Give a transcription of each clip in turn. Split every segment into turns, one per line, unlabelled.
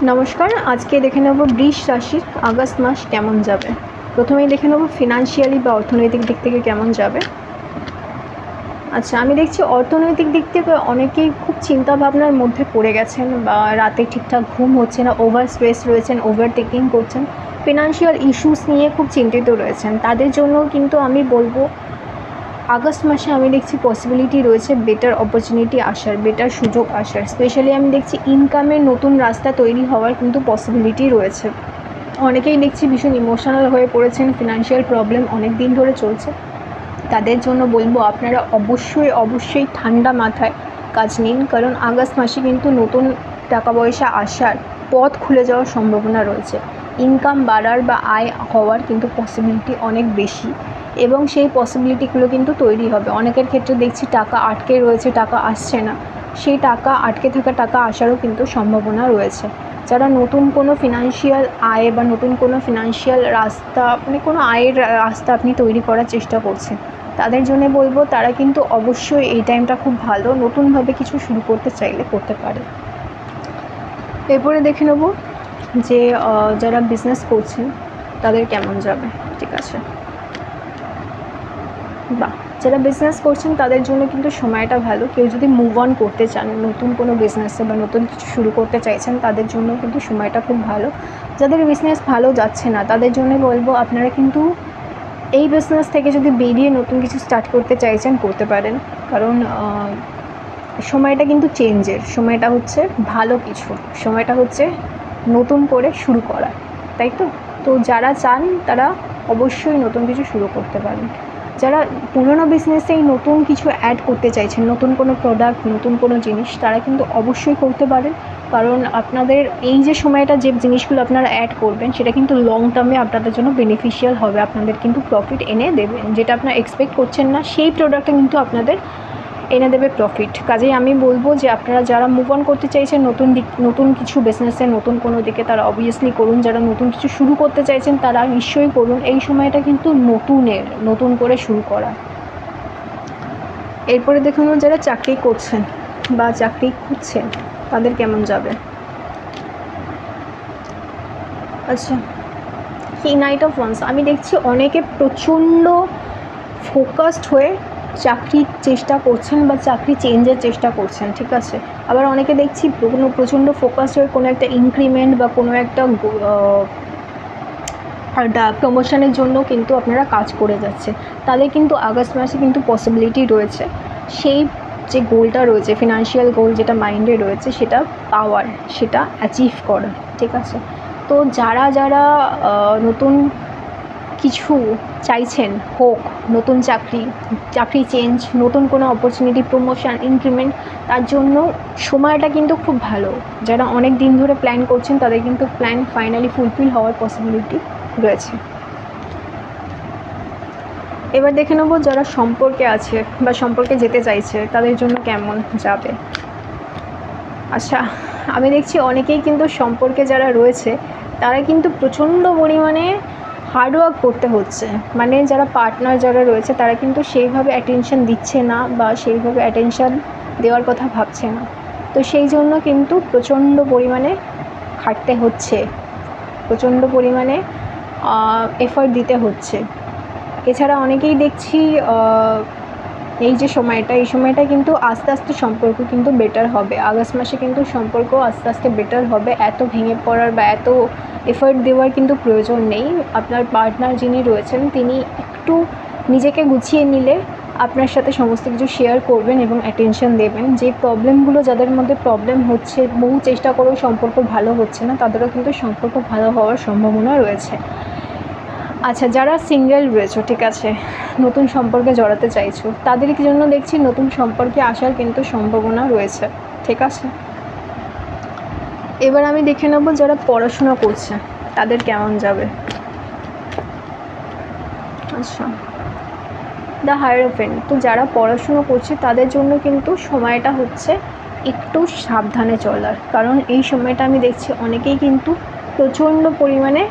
নমস্কার, আজকে দেখে নেব বৃষ রাশির আগস্ট মাস কেমন যাবে। প্রথমেই দেখে নেব ফিনান্সিয়ালি বা অর্থনৈতিক দিক থেকে কেমন যাবে। আচ্ছা, আমি দেখছি অর্থনৈতিক দিক থেকে অনেকেই খুব চিন্তা ভাবনার মধ্যে পড়ে গেছেন বা রাতে ঠিকঠাক ঘুম হচ্ছে না, ওভার স্ট্রেস রয়েছেন, ওভার টেকিং করছেন, ফিনান্সিয়াল ইস্যুস নিয়ে খুব চিন্তিত রয়েছেন। তাদের জন্য কিন্তু আমি বলবো আগস্ট মাসে আমি দেখছি পসিবিলিটি রয়েছে বেটার অপরচুনিটি আসার, বেটার সুযোগ আসার। স্পেশালি আমি দেখছি ইনকামের নতুন রাস্তা তৈরি হওয়ার কিন্তু পসিবিলিটি রয়েছে। অনেকেই দেখছি ভীষণ ইমোশনাল হয়ে পড়েছেন, ফিনান্সিয়াল প্রবলেম অনেক দিন ধরে চলছে। তাদের জন্য বলবো আপনারা অবশ্যই ঠান্ডা মাথায় কাজ নিন, কারণ আগস্ট মাসে কিন্তু নতুন টাকা পয়সা আসার পথ খুলে যাওয়ার সম্ভাবনা রয়েছে। ইনকাম বাড়ার বা আয় হওয়ার কিন্তু পসিবিলিটি অনেক বেশি, এবং সেই পসিবিলিটিগুলো কিন্তু তৈরি হবে। অনেকের ক্ষেত্রে দেখছি টাকা আটকে রয়েছে, টাকা আসছে না, সেই টাকা আটকে থাকা টাকা আসারও কিন্তু সম্ভাবনা রয়েছে। যারা নতুন কোনো ফিনান্সিয়াল আয় বা নতুন কোনো ফিনান্সিয়াল রাস্তা, মানে কোনো আয়ের রাস্তা আপনি তৈরি করার চেষ্টা করছেন, তাদের জন্য বলবো তারা কিন্তু অবশ্যই এই টাইমটা খুব ভালো, নতুনভাবে কিছু শুরু করতে চাইলে করতে পারে। এরপরে দেখে নেব যে যারা বিজনেস করছেন তাদের কেমন যাবে। ঠিক আছে, বা যারা বিজনেস করছেন তাদের জন্য কিন্তু সময়টা ভালো। কেউ যদি মুভ অন করতে চান নতুন কোনো বিজনেসে বা নতুন কিছু শুরু করতে চাইছেন, তাদের জন্য কিন্তু সময়টা খুব ভালো। যাদের বিজনেস ভালো যাচ্ছে না তাদের জন্য বলবো আপনারা কিন্তু এই বিজনেস থেকে যদি বেরিয়ে নতুন কিছু স্টার্ট করতে চাইছেন করতে পারেন, কারণ সময়টা কিন্তু চেঞ্জের, সময়টা হচ্ছে ভালো কিছু, সময়টা হচ্ছে নতুন করে শুরু করা, তাই তো। তো যারা চান তারা অবশ্যই নতুন কিছু শুরু করতে পারেন। যারা পুরনো বিজনেসেই নতুন কিছু অ্যাড করতে চাইছেন, নতুন কোনো প্রোডাক্ট, নতুন কোনো জিনিস, তারা কিন্তু অবশ্যই করতে পারেন। কারণ আপনাদের এই যে সময়টা যে জিনিসগুলো আপনারা অ্যাড করবেন সেটা কিন্তু লং টার্মে আপনাদের জন্য বেনিফিশিয়াল হবে, আপনাদের কিন্তু প্রফিট এনে দেবেন। যেটা আপনারা এক্সপেক্ট করছেন না সেই প্রোডাক্টটা কিন্তু আপনাদের এনে দেবে প্রফিট। কাজেই আমি বলবো যে আপনারা যারা মুভ অন করতে চাইছেন নতুন কিছু বিজনেসে, নতুন কোনো দিকে, তারা অবভিয়াসলি করুন। যারা নতুন কিছু শুরু করতে চাইছেন তারা নিশ্চয়ই করুন। এই সময়টা কিন্তু নতুন করে শুরু করা। এরপরে দেখুন যারা চাকরি করছেন বা চাকরি খুঁজছেন তাদের কেমন যাবে। আচ্ছা, কি নাইট অফ ওয়ান্স, আমি দেখছি অনেকে প্রচণ্ড ফোকাসড হয়ে চাকরির চেষ্টা করছেন বা চাকরি চেঞ্জের চেষ্টা করছেন। ঠিক আছে, আবার অনেকে দেখছি প্রচণ্ড ফোকাসড হয়ে কোনো একটা ইনক্রিমেন্ট বা কোনো একটা প্রমোশনের জন্য কিন্তু আপনারা কাজ করে যাচ্ছে। তাদের কিন্তু আগস্ট মাসে কিন্তু পসিবিলিটি রয়েছে সেই যে গোলটা রয়েছে, ফিনান্সিয়াল গোল যেটা মাইন্ডে রয়েছে, সেটা পাওয়ার, সেটা অ্যাচিভ করার। ঠিক আছে, তো যারা নতুন কিছু চাইছেন, হোক নতুন চাকরি চেঞ্জ, নতুন কোনো অপরচুনিটি, প্রমোশন, ইনক্রিমেন্ট, তার জন্য সময়টা কিন্তু খুব ভালো। যারা অনেক দিন ধরে প্ল্যান করছেন তাদের কিন্তু প্ল্যান ফাইনালি ফুলফিল হওয়ার পসিবিলিটি রয়েছে। এবার দেখে নেব যারা সম্পর্কে আছে বা সম্পর্কে যেতে চাইছে তাদের জন্য কেমন যাবে। আচ্ছা, আমি দেখছি অনেকেই কিন্তু সম্পর্কে যারা রয়েছে তারা কিন্তু প্রচণ্ড পরিমাণে হার্ডওয়ার্ক করতে হচ্ছে। মানে যারা পার্টনার যারা রয়েছে তারা কিন্তু সেইভাবে অ্যাটেনশন দিচ্ছে না বা সেইভাবে অ্যাটেনশন দেওয়ার কথা ভাবছে না। তো সেই জন্য কিন্তু প্রচণ্ড পরিমাণে খাটতে হচ্ছে, প্রচণ্ড পরিমাণে এফর্ট দিতে হচ্ছে। এছাড়া অনেকেই দেখছি এই সময়টা কিন্তু আস্তে আস্তে সম্পর্ক কিন্তু বেটার হবে। আগস্ট মাসে কিন্তু সম্পর্ক আস্তে আস্তে বেটার হবে। এত ভেঙে পড়ার বা এত এফর্ট দেওয়ার কিন্তু প্রয়োজন নেই। আপনার পার্টনার যিনি রয়েছেন তিনি একটু নিজেকে গুছিয়ে নিলে আপনার সাথে সমস্ত কিছু শেয়ার করবেন এবং অ্যাটেনশন দেবেন। যে প্রবলেমগুলো, যাদের মধ্যে প্রবলেম হচ্ছে, বহু চেষ্টা করেও সম্পর্ক ভালো হচ্ছে না, তাদেরও কিন্তু সম্পর্ক ভালো হওয়ার সম্ভাবনা রয়েছে। আচ্ছা, যারা সিঙ্গেল রয়েছো, ঠিক আছে, নতুন সম্পর্কে জড়াতে চাইছো, তাদের জন্য দেখছি নতুন সম্পর্কে আসার কিন্তু সম্ভাবনা রয়েছে। ঠিক আছে, এবার আমি দেখে নেব যারা পড়াশোনা করছে তাদের কেমন যাবে। আচ্ছা, দ্য হায়ারোফেন্ট, তো যারা পড়াশুনো করছে তাদের জন্য কিন্তু সময়টা হচ্ছে একটু সাবধানে চলার, কারণ এই সময়টা আমি দেখছি অনেকেই কিন্তু প্রচণ্ড পরিমাণে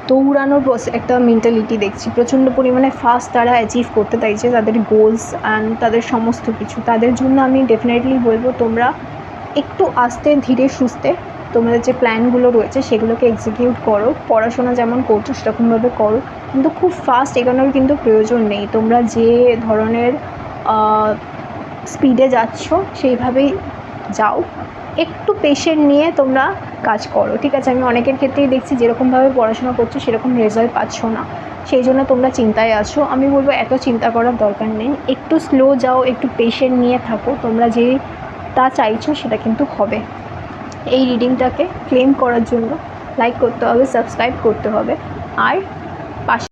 দৌড়ানোর একটা মেন্টালিটি দেখছি, প্রচণ্ড পরিমাণে ফাস্ট তারা অ্যাচিভ করতে চাইছে তাদের গোলস অ্যান্ড তাদের সমস্ত কিছু। তাদের জন্য আমি ডেফিনেটলি বলবো তোমরা একটু আস্তে ধীরে সুস্থে তোমাদের যে প্ল্যানগুলো রয়েছে সেগুলোকে এক্সিকিউট করো, পড়াশোনা যেমন করছো সেরকমভাবে করো, কিন্তু খুব ফাস্ট এগোনোর কিন্তু প্রয়োজন নেই। তোমরা যে ধরনের স্পিডে যাচ্ছ সেইভাবেই যাও, একটু পেশেন্ট নিয়ে তোমরা কাজ করো, ঠিক আছে? আমি অনেকের ক্ষেত্রেই দেখছি যেরকমভাবে পড়াশোনা করছো সেরকম রেজাল্ট পাচ্ছ না, সেই জন্য তোমরা চিন্তায় আছো। আমি বলবো এত চিন্তা করার দরকার নেই, একটু স্লো যাও, একটু পেশেন্ট নিয়ে থাকো, তোমরা যেটা চাইছো সেটা কিন্তু হবে। এই রিডিংটাকে ক্লেম করার জন্য লাইক করতে হবে, সাবস্ক্রাইব করতে হবে, আর পাশে